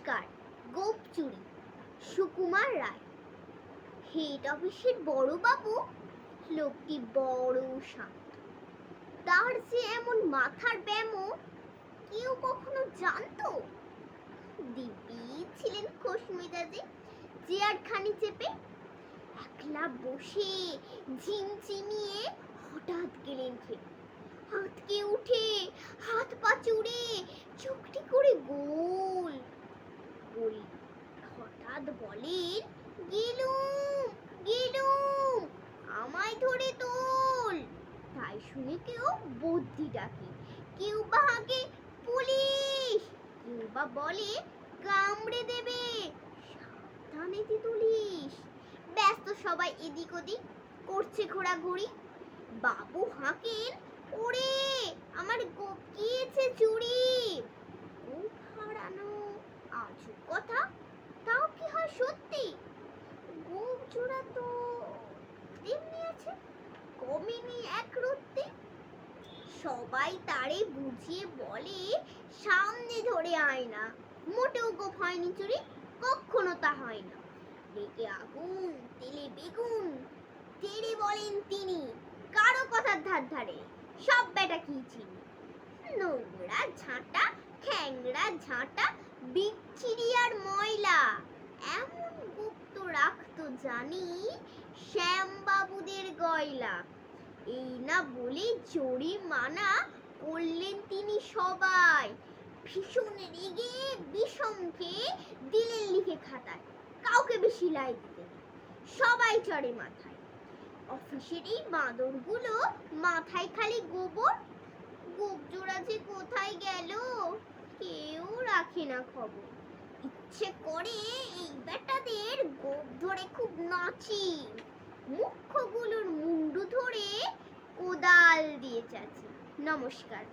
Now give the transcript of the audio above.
নমস্কার। গোপ চুরি, সুকুমার রায়। হেড অফিসের বড়বাবু লোকটি বড় শান্ত। তার যে এমন মাথার ব্যামো কেউ কখনো জানতো? দিব্যি ছিলেন খোশ মেজাজে, চেয়ারখানি চেপে একলা বসে ঝিমঝিমিয়ে হঠাৎ গেলেন খেপে। হাতকে উঠে হাত পা চুড়ে চুকটি করে গোল গোল হঠাৎ বলেন, গেলুম গেলুম, আমায় ধরে তোল। তাই শুনে কেউ বুদ্ধি ডাকে, কেউ বা হাঁকে পুলিশ, কেউ বা বলে কামড়ে দেবে, সাবধানে তুলিস। ব্যস্ত সবাই এদিক ওদিক করছে ঘোরাঘুরি। বাবু হাঁকেন, ওরে আমার গোপ গিয়েছে চুরি। গোপ হারানো আজব কথা, তাও কি হয় সত্যি? গোপ চোরা তো তেমনি আছে, কমেনি এক রত্তি। সবাই তারে বুঝিয়ে বলে, সামনে ধরে আয় না, মোটেও গোপ হয়নি চুরি, কখনো তা হয় না। রেগে আগুন, তেলে বেগুন, তেড়ে বলেন তিনি, কারো কথার ধার ধারে, সব বেটা কি চিনি। নোংরা ঝাঁটা, খ্যাংরা ঝাঁটা, বিচ্ছিরি আর ময়লা, এমন গুপ্ত রাখতো জানি শ্যামবাবুদের গয়লা। এই না বলে জরিমানা করলেন তিনি সবাই। ভীষণ রেগে বিষম খেয়ে দিলেন লিখে খাতায়, কাউকে বেশি লাই দিতে নেই, সবাই চড়ে মাথায়। অফিসের এই বাঁদরগুলো মাথায় খালি গোবর, গোপ জোড়া যে কোথায় গেল কেউ রাখে না খবর। ইচ্ছে করে এই বেটাদের গোপ ধরে খুব নাচি, মুখ্যগুলোর মুন্ডু ধরে কোদাল দিয়ে চাচি। নমস্কার।